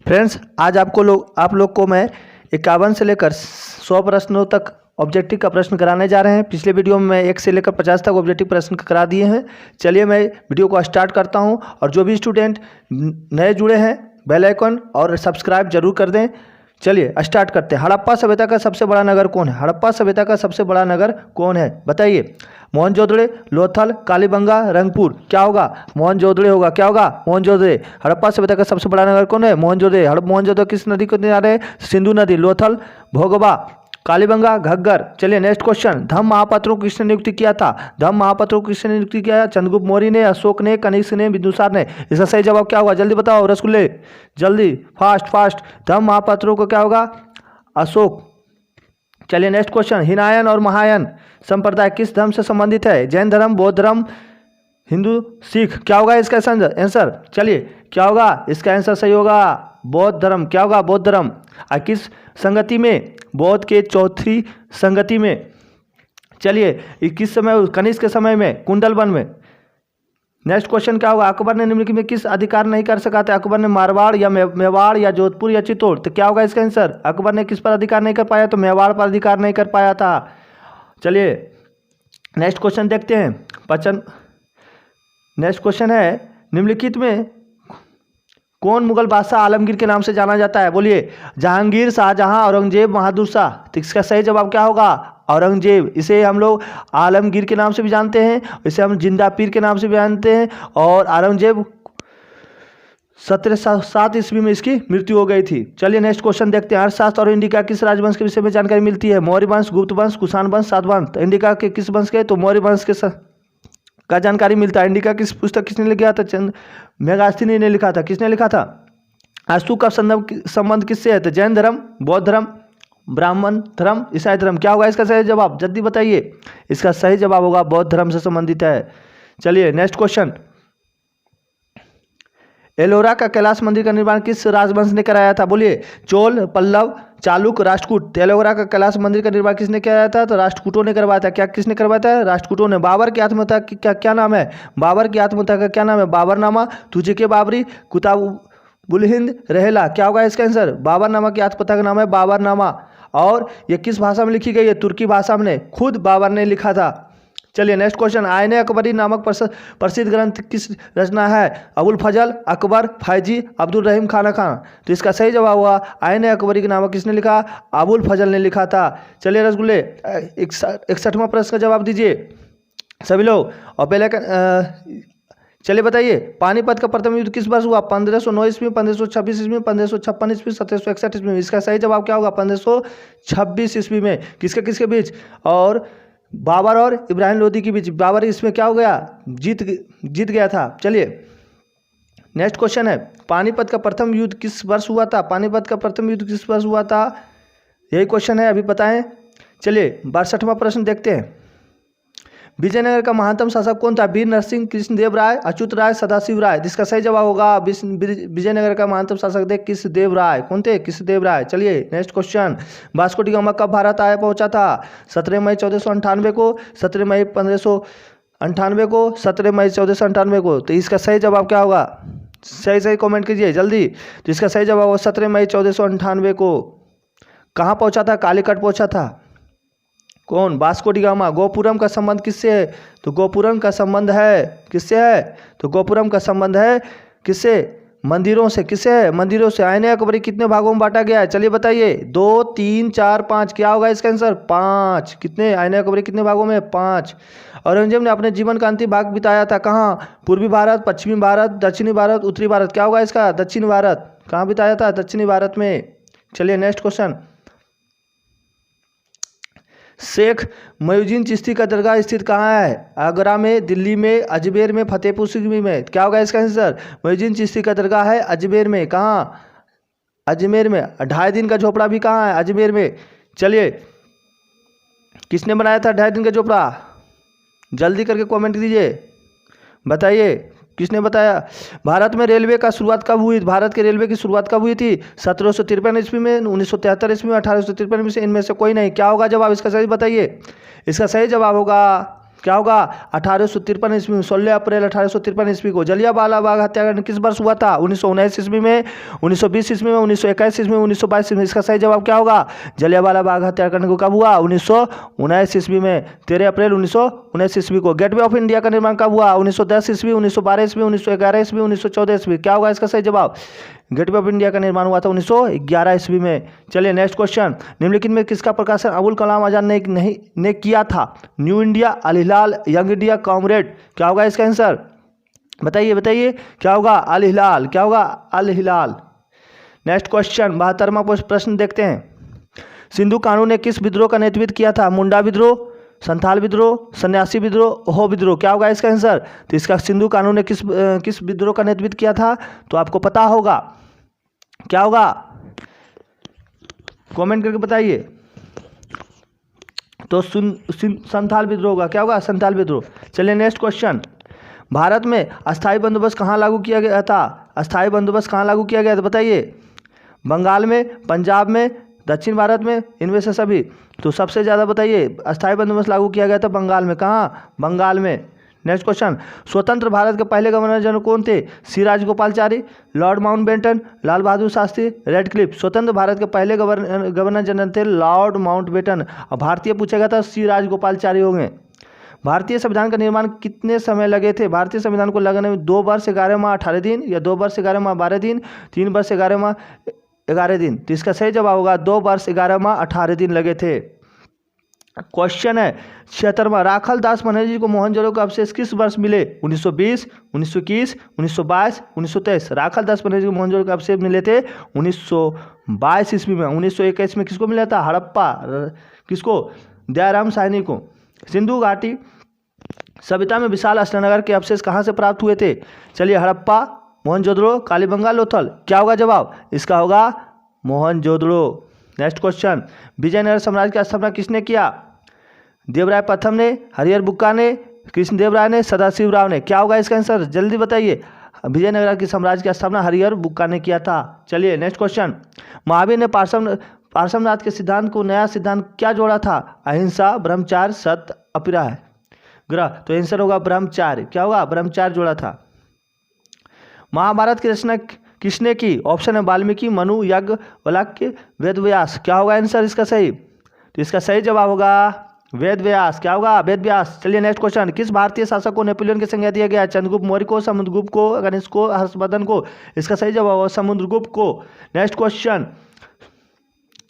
Friends, आज आप लोग को मैं 51 से लेकर 100 प्रश्नों तक ऑब्जेक्टिव का प्रश्न कराने जा रहे हैं। पिछले वीडियो में मैं 1 से लेकर 50 तक ऑब्जेक्टिव प्रश्न करा दिए हैं। चलिए मैं वीडियो को स्टार्ट करता हूं, और जो भी स्टूडेंट नए जुड़े हैं बेल आइकन और सब्सक्राइब जरूर कर दें। चलिए स्टार्ट करते हैं। हड़प्पा सभ्यता का सबसे बड़ा नगर कौन है? हड़प्पा सभ्यता का सबसे बड़ा नगर कौन है? बताइए। मोहनजोदड़ो, लोथल, कालीबंगा, रंगपुर। क्या होगा? मोहनजोदड़ो होगा। क्या होगा? मोहनजोदड़ो। हड़प्पा सभ्यता का सबसे बड़ा नगर कौन है? मोहनजोदड़ो। मोहनजोदड़ो किस नदी के किनारे है? सिंधु नदी। लोथल भोगबा, कालीबंगा घग्गर। चलिए नेक्स्ट क्वेश्चन। धम्म महापात्रों को किसने नियुक्त किया था? धम्म महापात्रों को किसने नियुक्त किया? चंद्रगुप्त मौर्य ने, अशोक ने, कनिष्क ने, बिंदुसार ने। इसका सही जवाब क्या होगा? जल्दी बताओ रसगुल्ले, जल्दी, फास्ट। धम्म महापात्रों को क्या होगा? अशोक। चलिए नेक्स्ट क्वेश्चन। हिनायन और महायान संप्रदाय किस धर्म से संबंधित है? जैन धर्म, बौद्ध धर्म, हिंदू, सिख। क्या होगा इसका आंसर? चलिए क्या होगा इसका आंसर? सही होगा बौद्ध धर्म। क्या होगा? बौद्ध धर्म। किस संगति में? बौद्ध के चौथी संगति में। चलिए किस समय? कनिष्क के समय में, कुंडलवन में। नेक्स्ट क्वेश्चन क्या होगा? अकबर ने निम्नलिखित में किस अधिकार नहीं कर सका था? अकबर ने मारवाड़ या मेवाड़ या जोधपुर या चित्तौड़। तो क्या होगा इसका आंसर? अकबर ने किस पर अधिकार नहीं कर पाया? तो मेवाड़ पर अधिकार नहीं कर पाया था। चलिए नेक्स्ट क्वेश्चन देखते हैं। नेक्स्ट क्वेश्चन है, निम्नलिखित में कौन मुगल बादशाह आलमगीर के नाम से जाना जाता है? बोलिए। जहांगीर, शाहजहां, औरंगजेब, बहादुर शाह। तो इसका सही जवाब क्या होगा? औरंगजेब। इसे हम लोग आलमगीर के नाम से भी जानते हैं, इसे हम जिंदा पीर के नाम से भी जानते हैं। और औरंगजेब 1707 ईस्वी में इसकी मृत्यु हो गई थी। चलिए नेक्स्ट क्वेश्चन देखते हैं। अर्थशास्त्र और इंडिका किस राजवंश के विषय में जानकारी मिलती है? मौर्य वंश, गुप्त वंश, कुषाण वंश, सातवाहन। तो इंडिका के किस वंश के? तो मौर्य वंश के का जानकारी मिलता है। इंडिका किस पुस्तक किसने लिखा था? मेगास्थनी ने लिखा था। किसने लिखा था? वास्तु का संबंध किससे है? तो जैन धर्म, बौद्ध धर्म, ब्राह्मण धर्म, ईसाई धर्म। क्या होगा इसका सही जवाब? जल्दी बताइए। इसका सही जवाब होगा बौद्ध धर्म से संबंधित है। चलिए नेक्स्ट क्वेश्चन। एलोरा का कैलाश मंदिर का निर्माण किस राजवंश ने कराया था? बोलिए। चोल, पल्लव, चालुक, राष्ट्रकूट। एलोरा का कैलाश मंदिर का निर्माण किसने कराया था? तो राष्ट्रकूटों ने करवाया था। क्या किसने करवाया था? राष्ट्रकूटों ने। बाबर की आत्मकथा की क्या नाम है? बाबर की आत्मकथा का क्या नाम है? बाबरनामा, तुझे के बाबरी, कुताबुल हिंद, रहेला। क्या होगा इसका आंसर? बाबरनामा की आत्मकथा का नाम है बाबरनामा। और ये किस भाषा में लिखी गई है? तुर्की भाषा में। खुद बाबर ने लिखा था। चलिए नेक्स्ट क्वेश्चन। आयने अकबरी नामक प्रसिद्ध ग्रंथ किस रचना है? अबुल फजल, अकबर, फैजी, अब्दुल रहीम खान खान। तो इसका सही जवाब हुआ आयने अकबरी के नामक किसने लिखा? अबुल फजल ने लिखा था। चलिए रसगुल्ले 61वां प्रश्न का जवाब दीजिए सभी लोग। और पहले चलिए बताइए। पानीपत का प्रथम युद्ध किस वर्ष हुआ? 1509 ईस्वी, 1526 ईस्वी, 1556 ईस्वी, 1761 ईस्वी में। इसका सही जवाब क्या होगा? 1526 ईस्वी में। किसके बीच? और बाबर और इब्राहिम लोदी के बीच। बाबर इसमें क्या हो गया? जीत गया था। चलिए नेक्स्ट क्वेश्चन है, पानीपत का प्रथम युद्ध किस वर्ष हुआ था? पानीपत का प्रथम युद्ध किस वर्ष हुआ था? यही क्वेश्चन है, अभी बताएं। चलिए 62वां प्रश्न देखते हैं। विजयनगर का महानतम शासक कौन था? वीर नरसिंह, कृष्णदेव राय, अच्युत राय, सदाशिव राय। जिसका सही जवाब होगा विजयनगर का महानतम शासक थे कृष्णदेव राय। कौन थे? कृष्णदेव राय। चलिए next question. Vasco D gamma कब भारत पहुंचा था? 17 मई 1498 को, 17 मई 1598 को, 17 मई 1498 को। तो इसका सही जवाब क्या होगा? सही कमेंट कीजिए जल्दी। तो इसका सही जवाब होगा 17 मई 1498 को। कहाँ पहुंचा था? कालीकट पहुंचा था। कौन? Vasco D gamma. गोपुरम का संबंध किससे है? तो गोपुरम का संबंध है किससे है? तो गोपुरम का संबंध है किससे? मंदिरों से। किससे है? मंदिरों से। आयने अकबरी कितने भागों में बांटा गया है? चलिए बताइए। 2, 3, 4, 5। क्या होगा इसका आंसर? 5। कितने? आयने अकबरी कितने भागों में? 5। औरंगजेब ने अपने जीवन का अंतिम भाग बिताया था कहाँ? पूर्वी भारत, पश्चिमी भारत, दक्षिणी भारत, उत्तरी भारत। क्या होगा इसका? दक्षिणी भारत। कहाँ बिताया था? दक्षिणी भारत में। चलिए नेक्स्ट क्वेश्चन। शेख मुइनुद्दीन चिश्ती का दरगाह स्थित कहाँ है? आगरा में, दिल्ली में, अजमेर में, फतेहपुर सीकरी में। क्या होगा इसका आंसर? मुइनुद्दीन चिश्ती का दरगाह है अजमेर में। कहाँ? अजमेर में। 2.5 दिन का झोपड़ा भी कहाँ है? अजमेर में। चलिए किसने बनाया था 2.5 दिन का झोपड़ा? जल्दी करके कमेंट दीजिए, बताइए किसने बताया। भारत में रेलवे का शुरुआत कब हुई? भारत के रेलवे की शुरुआत कब हुई थी? 1753 ईस्वी में, 1973 ईस्वी में, 1853 में से इनमें से कोई नहीं। क्या होगा जवाब? इसका सही बताइए। इसका सही जवाब होगा क्या होगा 1853 ईस्वी में 16 अप्रैल 1853 ईस्वी को। जलियांवाला बाग हत्याकांड किस वर्ष हुआ था? 1919 ईस्वी में, 1920 ईस्वी में, 1921 ईस्वी में, 1922 ईस्वी में। इसका सही जवाब क्या होगा? जलियांवाला बाग हत्याकांड को कब हुआ? 1919 ईस्वी में, 13 अप्रैल 1919 ईस्वी को। गेटवे ऑफ इंडिया का निर्माण कब हुआ? 1910 ईस्वी, 1912 ईस्वी, 1911 ईस्वी, 1914 ईस्वी। क्या होगा इसका सही जवाब? गेटवे ऑफ इंडिया का निर्माण हुआ था 1911 ईस्वी में। चलिए नेक्स्ट क्वेश्चन, निम्नलिखित में किसका प्रकाशन अबुल कलाम आजाद ने किया था? न्यू इंडिया, अल हिलाल, यंग इंडिया, कॉमरेड। क्या होगा इसका आंसर? बताइए बताइए, क्या होगा? अल हिलाल। क्या होगा? अल हिलाल। नेक्स्ट क्वेश्चन 72वां प्रश्न देखते हैं। सिंधु कानून ने किस विद्रोह का नेतृत्व किया था? मुंडा विद्रोह, संथाल विद्रोह, सन्यासी विद्रोह, हो विद्रोह। क्या होगा इसका आंसर? तो इसका सिंधु कानून ने किस विद्रोह का नेतृत्व किया था? तो आपको पता होगा, क्या होगा? कमेंट करके बताइए। तो संथाल विद्रोह होगा। क्या होगा? संथाल विद्रोह। चलिए नेक्स्ट क्वेश्चन, भारत में अस्थायी बंदोबस्त कहाँ लागू किया गया था? अस्थायी बंदोबस्त कहाँ लागू किया गया था बताइए? बंगाल में, पंजाब में, दक्षिण भारत में, इनमें से सभी। तो सबसे ज़्यादा बताइए, अस्थायी बंदोबस्त लागू किया गया था बंगाल में। कहाँ? बंगाल में। नेक्स्ट क्वेश्चन, स्वतंत्र भारत के पहले गवर्नर जनरल कौन थे? सी Rajagopalachari, Lord Mountbatten, Lal Bahadur Shastri, Radcliffe. स्वतंत्र भारत के पहले गवर्नर जनरल थे लॉर्ड माउंटबेटन। और भारतीय पूछा गया था सी राजगोपालचारी होंगे। भारतीय संविधान का निर्माण कितने समय लगे थे? भारतीय संविधान को लगने में 2 वर्ष 11 माह 18 दिन, या 2 वर्ष 11 माह 12 दिन, 3 वर्ष 11 माह 11 दिन। तो इसका सही जवाब होगा 2 वर्ष 11 माह 18 दिन लगे थे। क्वेश्चन है 76वां, राखल दास बनर्जी को मोहनजोदड़ो का अवशेष किस वर्ष मिले? 1920, 1921, 1922, 1923। राखल दास बनर्जी को मोहनजोदड़ो का अवशेष मिले थे 1922 ईस्वी में। 1921 में किसको मिला था? हड़प्पा। किसको? दयाराम साहनी को। सिंधु घाटी सभ्यता में विशाल अष्टनगर के अवशेष कहाँ से प्राप्त हुए थे? चलिए, हड़प्पा, मोहनजोदड़ो, कालीबंगा, लोथल। क्या होगा जवाब? इसका होगा मोहनजोदड़ो। नेक्स्ट क्वेश्चन, विजयनगर साम्राज्य की स्थापना किसने किया? देवराय प्रथम ने, हरिहर बुक्का ने, कृष्णदेव राय ने, सदाशिव राव ने। क्या होगा इसका आंसर? जल्दी बताइए। विजयनगर की साम्राज्य की स्थापना हरिहर बुक्का ने किया था। चलिए नेक्स्ट क्वेश्चन, महावीर ने पार्श्वनाथ के सिद्धांत को नया सिद्धांत क्या जोड़ा था? अहिंसा, ब्रह्मचार्य, सत्य, अपरिग्रह, ग्रह। तो आंसर होगा ब्रह्मचार्य। क्या होगा? ब्रह्मचार्य जोड़ा था। महाभारत की रचना किसने की? ऑप्शन है वाल्मीकि, मनु, याज्ञवल्क्य, वेदव्यास। क्या होगा आंसर इसका सही? तो इसका सही जवाब होगा वेदव्यास। क्या होगा? वेदव्यास। चलिए नेक्स्ट क्वेश्चन, किस भारतीय शासक को नेपोलियन की संज्ञा दिया गया? चंद्रगुप्त मौर्य को, समुद्रगुप्त को, गणेश को, हर्षवर्धन को। इसका सही जवाब होगा समुद्रगुप्त को। नेक्स्ट क्वेश्चन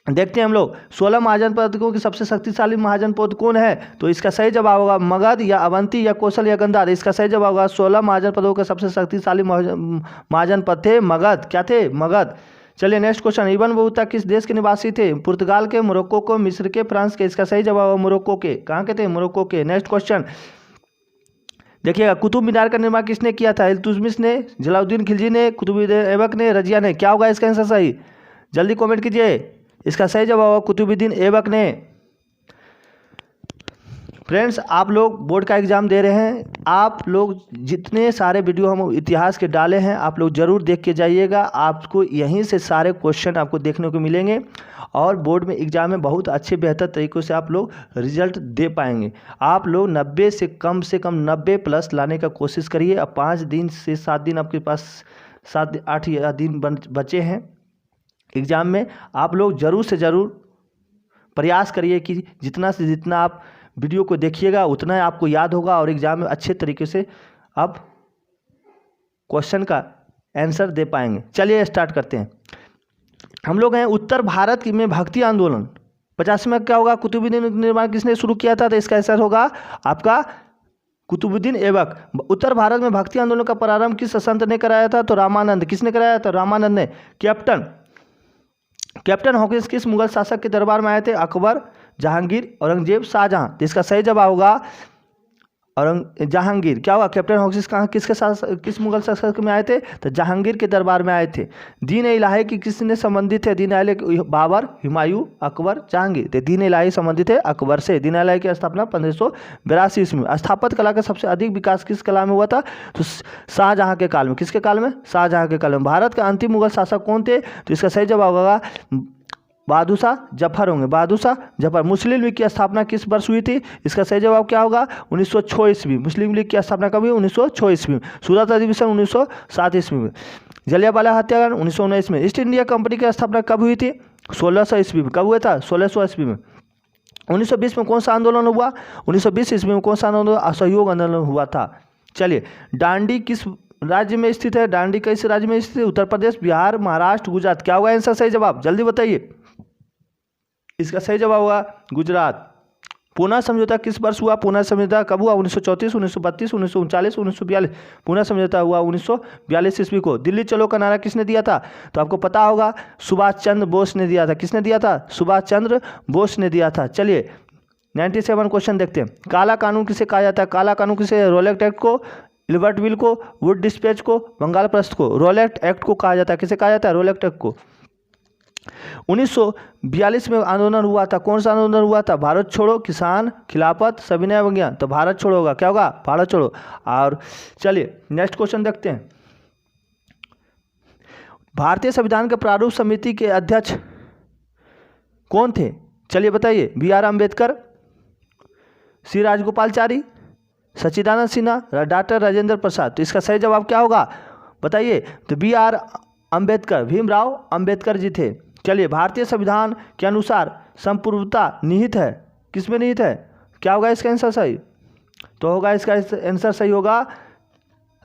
देखते हैं हम लोग, 16 महाजनपदों की सबसे शक्तिशाली महाजनपद कौन है? तो इसका सही जवाब होगा मगध, या अवंती, या कौशल, या गंधार। इसका सही जवाब होगा 16 महाजनपदों के सबसे शक्तिशाली महाजनपद थे मगध। क्या थे? मगध। चलिए नेक्स्ट क्वेश्चन, इब्न बतूता किस देश के निवासी थे? पुर्तगाल के, मोरक्को के, मिस्र के, फ्रांस के। इसका सही जवाब होगा मोरक्को के। कहाँ के थे? मोरक्को के। नेक्स्ट क्वेश्चन देखिएगा, कुतुब मीनार का निर्माण किसने किया था? इल्तुतमिश ने, जलालुद्दीन खिलजी ने, कुतुबुद्दीन ऐबक ने, रजिया ने। क्या होगा इसका आंसर सही? जल्दी कमेंट कीजिए। इसका सही जवाब होगा कुतुबुद्दीन ऐबक ने। फ्रेंड्स, आप लोग बोर्ड का एग्ज़ाम दे रहे हैं, आप लोग जितने सारे वीडियो हम इतिहास के डाले हैं आप लोग ज़रूर देख के जाइएगा। आपको यहीं से सारे क्वेश्चन आपको देखने को मिलेंगे और बोर्ड में एग्ज़ाम में बहुत अच्छे बेहतर तरीक़ों से आप लोग रिजल्ट दे पाएंगे। आप लोग 90 से कम 90 प्लस लाने का कोशिश करिए। अब 5 दिन से 7 दिन आपके पास 7-8 दिन बचे हैं एग्ज़ाम में। आप लोग ज़रूर से ज़रूर प्रयास करिए कि जितना से जितना आप वीडियो को देखिएगा उतना आपको याद होगा और एग्ज़ाम में अच्छे तरीके से आप क्वेश्चन का आंसर दे पाएंगे। चलिए स्टार्ट करते हैं। हम लोग हैं उत्तर भारत में भक्ति आंदोलन 50 में क्या होगा? कुतुबुद्दीन निर्माण किसने शुरू किया था? तो इसका आंसर होगा आपका कुतुबुद्दीन ऐबक। उत्तर भारत में भक्ति आंदोलन का प्रारंभ किस संत ने कराया था? तो रामानंद। किसने कराया था? रामानंद ने। कैप्टन हॉकिंस किस मुगल शासक के दरबार में आए थे? अकबर, जहांगीर, औरंगजेब, शाहजहां। तो इसका सही जवाब होगा जहांगीर। क्या होगा? कैप्टन हॉकिंस कहाँ किस मुगल शासक में आए थे? तो जहांगीर के दरबार में आए थे। दीन इलाही की किसने संबंधित है? दीन इलाही बाबर, हुमायूं, अकबर, जहांगीर। तो दीन इलाही संबंधित है अकबर से। दीन इलाही की स्थापना 1582 ईस्वी में। स्थापत्य कला का सबसे अधिक विकास किस कला में हुआ था? तो शाहजहां के काल में। किसके काल में? शाहजहां के काल में। भारत का अंतिम मुगल शासक कौन थे? तो इसका सही जवाब होगा बहादुर शाह जफर होंगे, बहादुर शाह जफर। मुस्लिम लीग की स्थापना किस वर्ष हुई थी? इसका सही जवाब क्या होगा? 1906 ईस्वी। मुस्लिम लीग की स्थापना कब हुई? 1906 ईस्वी में। सूरत अधिवेशन 1907 ईस्वी में। जलियांवाला हत्याकांड 1919 में। ईस्ट इंडिया कंपनी की स्थापना कब हुई थी? 1600 ईस्वी में। कब हुआ था? 1600 ईस्वी में। 1920 में कौन सा आंदोलन हुआ? 1920 ईस्वी में कौन सा आंदोलन? असहयोग आंदोलन हुआ था। चलिए, डांडी किस राज्य में स्थित है? डांडी किस राज्य में स्थित है? उत्तर प्रदेश, बिहार, महाराष्ट्र, गुजरात। क्या होगा आंसर? सही जवाब जल्दी बताइए। इसका सही जवाब होगा गुजरात। पूना समझौता किस वर्ष हुआ? पूना समझौता कब हुआ? 1934, 1932, 1939, 1942। पूना समझौता हुआ 1942 ईस्वी को। दिल्ली चलो का नारा किसने दिया था? तो आपको पता होगा, सुभाष चंद्र बोस ने दिया था। किसने दिया था? सुभाष चंद्र बोस ने दिया था। चलिए 97 क्वेश्चन देखते हैं। काला कानून किसे कहा जाता है? काला कानून किसे? रोलेट एक्ट को, इल्बर्ट विल को, वुड डिस्पैच को, बंगाल प्रस्थ को। रोलेट एक्ट को कहा जाता है। किसे कहा जाता है? रोलेट एक्ट को। 1942 में आंदोलन हुआ था। कौन सा आंदोलन हुआ था? भारत छोड़ो, किसान, खिलाफत, सविनय अवज्ञा। तो भारत छोड़ो होगा। क्या होगा? भारत छोड़ो। और चलिए नेक्स्ट क्वेश्चन देखते हैं। भारतीय संविधान के प्रारूप समिति के अध्यक्ष कौन थे? चलिए बताइए। बी.आर. अम्बेडकर, सी राजगोपालचारी, सच्चिदानंद सिन्हा, डॉक्टर राजेंद्र प्रसाद। तो इसका सही जवाब क्या होगा बताइए? तो बी.आर. अम्बेडकर, भीमराव अम्बेडकर जी थे। चलिए, भारतीय संविधान के अनुसार संप्रभुता निहित है। किस में निहित है? क्या होगा इसका आंसर सही? तो होगा इसका आंसर सही होगा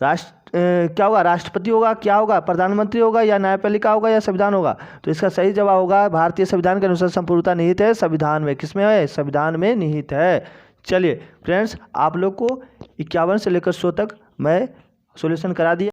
क्या होगा? राष्ट्रपति होगा, क्या होगा? प्रधानमंत्री होगा, या न्यायपालिका होगा, या संविधान होगा? तो इसका सही जवाब होगा भारतीय संविधान के अनुसार संप्रभुता निहित है संविधान में। किसमें है? संविधान में निहित है। चलिए फ्रेंड्स, आप लोग को 51 से लेकर 100 तक मैं सॉल्यूशन करा दिया।